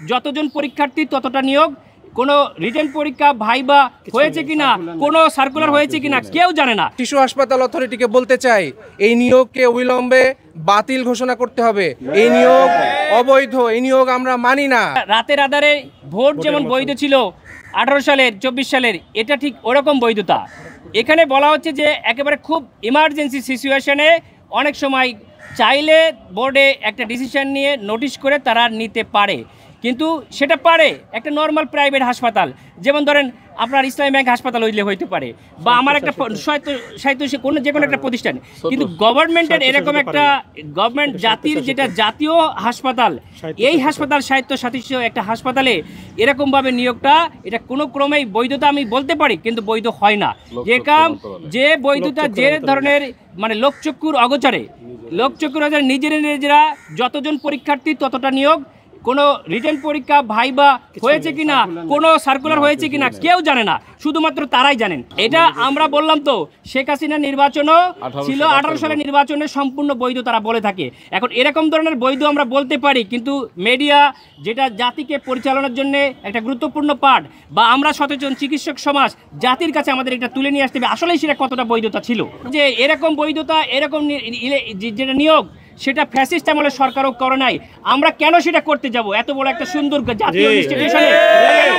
যতজন পরীক্ষার্থী ততটা নিয়োগ। কোনো রিটেন পরীক্ষা ভাইবা হয়েছে কিনা, কোনো সার্কুলার হয়েছে কিনা কেউ জানে না। শিশু হাসপাতাল অথরিটিকে বলতে চাই, এই নিয়োগকে অবিলম্বে বাতিল ঘোষণা করতে হবে। এই নিয়োগ অবৈধ, এই নিয়োগ আমরা মানি না। রাতের আধারে ভোট যেমন বৈধ ছিল 18 সালের 24 সালের, এটা ঠিক ওরকম বৈধতা। এখানে বলা হচ্ছে যে একেবারে খুব ইমার্জেন্সি সিচুয়েশনে অনেক সময় চাইলে বোর্ডে একটা ডিসিশন নিয়ে নোটিশ করে তারা নিতে পারে, কিন্তু সেটা পারে একটা নর্মাল প্রাইভেট হাসপাতাল, যেমন ধরেন আপনার ইসলামী ব্যাংক হাসপাতাল হইতে পারে, বা আমার একটা সাহিত্য কোনো যে কোনো একটা প্রতিষ্ঠান। কিন্তু গভর্নমেন্টের এরকম একটা গভর্নমেন্ট জাতির যেটা জাতীয় হাসপাতাল, এই হাসপাতাল সাহিত্য একটা হাসপাতালে এরকমভাবে নিয়োগটা, এটা কোনো ক্রমেই বৈধতা আমি বলতে পারি, কিন্তু বৈধ হয় না। যে বৈধতা যে ধরনের মানে লোকচক্ষুর অগোচরে নিজেরা যতজন পরীক্ষার্থী ততটা নিয়োগ, কোনো রিটেন পরীক্ষা ভাইবা হয়েছে কিনা, কোনো সার্কুলার হয়েছে কিনা কেউ জানে না, শুধুমাত্র তারাই জানেন। এটা আমরা বললাম তো, শেখ হাসিনার নির্বাচনও ছিল 18 সালের নির্বাচনে সম্পূর্ণ বৈধ তারা বলে থাকে। এখন এরকম ধরনের বৈধ আমরা বলতে পারি, কিন্তু মিডিয়া যেটা জাতিকে পরিচালনার জন্য একটা গুরুত্বপূর্ণ পার্ট, বা আমরা সচেতন চিকিৎসক সমাজ জাতির কাছে আমাদের এটা তুলে নিয়ে আসতে হবে আসলেই সেটা কতটা বৈধতা ছিল। যে এরকম বৈধতা, এরকম যেটা নিয়োগ, সেটা ফ্যাসিস্ট আমলে সরকারও করে নাই। আমরা কেন সেটা করতে যাব? এত বড় একটা সুন্দর জাতীয় ইনস্টিটিউশনে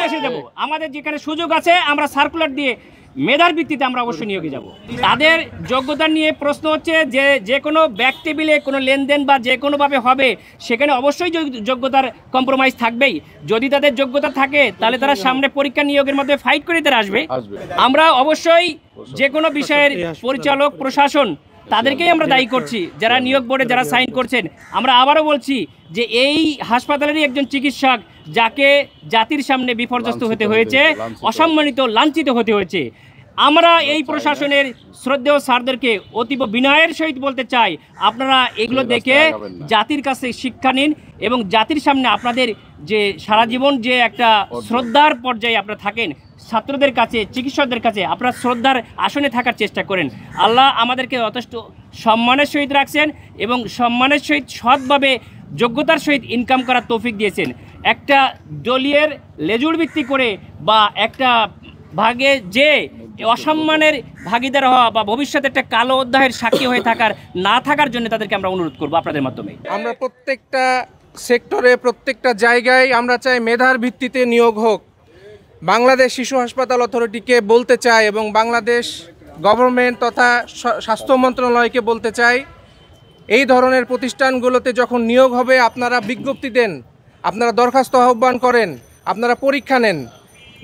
এসে যাব। আমাদের যেখানে সুযোগ আছে আমরা সার্কুলার দিয়ে মেধার ভিত্তিতে আমরা অবশ্যই নিয়োগে যাব। তাদের যোগ্যতা নিয়ে প্রশ্ন হচ্ছে যে কোনো ব্যাক টেবিলে কোনো লেনদেন বা যে কোনোভাবে হবে, সেখানে অবশ্যই যোগ্যতার কম্প্রোমাইজ থাকবেই। যদি তাদের যোগ্যতা থাকে তাহলে তারা সামনে পরীক্ষা নিয়োগের মধ্যে ফাইট করে তারা আসবে। আমরা অবশ্যই যে কোনো বিষয়ের পরিচালক প্রশাসন তাদেরকেই আমরা দায়ী করছি, যারা নিয়োগ বোর্ডে যারা সাইন করছেন। আমরা আবারও বলছি যে এই হাসপাতালেরই একজন চিকিৎসক যাকে জাতির সামনে বিপর্যস্ত হতে হয়েছে, অসম্মানিত, লাঞ্ছিত হতে হয়েছে। আমরা এই প্রশাসনের শ্রদ্ধেয় স্যারদেরকে অতীব বিনয়ের সহিত বলতে চাই, আপনারা এগুলো দেখে জাতির কাছে শিক্ষা নিন এবং জাতির সামনে আপনাদের যে সারা জীবন যে একটা শ্রদ্ধার পর্যায়ে আপনারা থাকেন, ছাত্রদের কাছে, চিকিৎসকদের কাছে আপনারা শ্রদ্ধার আসনে থাকার চেষ্টা করেন। আল্লাহ আমাদেরকে যথেষ্ট সম্মানের সহিত রাখছেন এবং সম্মানের সহিত সৎভাবে যোগ্যতার সহিত ইনকাম করার তৌফিক দিয়েছেন। একটা দলীয়ের লেজুর ভিত্তি করে বা একটা ভাগে যে অসম্মানের ভাগিদার হওয়া বা ভবিষ্যতে একটা কালো অধ্যায়ের সাক্ষী হয়ে না থাকার জন্য তাদেরকে আমরা অনুরোধ করবো আপনাদের মাধ্যমে। আমরা প্রত্যেকটা সেক্টরে, প্রত্যেকটা জায়গায় আমরা চাই মেধার ভিত্তিতে নিয়োগ হোক। বাংলাদেশ শিশু হাসপাতাল অথরিটিকে বলতে চাই এবং বাংলাদেশ গভর্নমেন্ট তথা স্বাস্থ্য মন্ত্রণালয়কে বলতে চাই, এই ধরনের প্রতিষ্ঠানগুলোতে যখন নিয়োগ হবে আপনারা বিজ্ঞপ্তি দেন, আপনারা দরখাস্ত আহ্বান করেন, আপনারা পরীক্ষা নেন,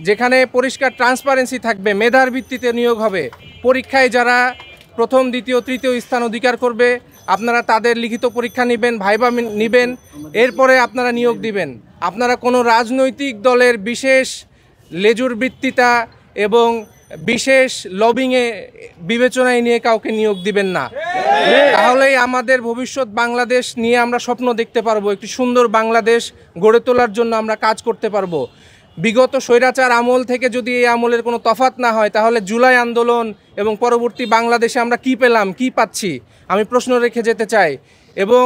যেখানে পরিষ্কার ট্রান্সপারেন্সি থাকবে। মেধার ভিত্তিতে নিয়োগ হবে। পরীক্ষায় যারা প্রথম, দ্বিতীয়, তৃতীয় স্থান অধিকার করবে আপনারা তাদের লিখিত পরীক্ষা নেবেন, ভাইবা নেবেন, এরপরে আপনারা নিয়োগ দিবেন। আপনারা কোনো রাজনৈতিক দলের বিশেষ লেজুর বৃত্তিতা এবং বিশেষ লবিংয়ে বিবেচনায় নিয়ে কাউকে নিয়োগ দিবেন না। তাহলেই আমাদের ভবিষ্যৎ বাংলাদেশ নিয়ে আমরা স্বপ্ন দেখতে পারবো, একটি সুন্দর বাংলাদেশ গড়ে তোলার জন্য আমরা কাজ করতে পারবো। বিগত স্বৈরাচার আমল থেকে যদি এই আমলের কোনো তফাৎ না হয়, তাহলে জুলাই আন্দোলন এবং পরবর্তী বাংলাদেশে আমরা কি পেলাম, কি পাচ্ছি, আমি প্রশ্ন রেখে যেতে চাই। এবং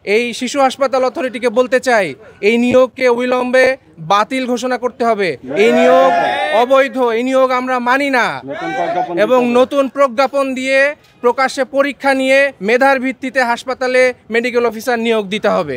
এই শিশু হাসপাতাল অথরিটিকে বলতে চাই, এই নিয়োগকে অবিলম্বে বাতিল ঘোষণা করতে হবে। এই নিয়োগ অবৈধ, এই নিয়োগ আমরা মানি না এবং নতুন প্রজ্ঞাপন দিয়ে প্রকাশ্যে পরীক্ষা নিয়ে মেধার ভিত্তিতে হাসপাতালে মেডিকেল অফিসার নিয়োগ দিতে হবে।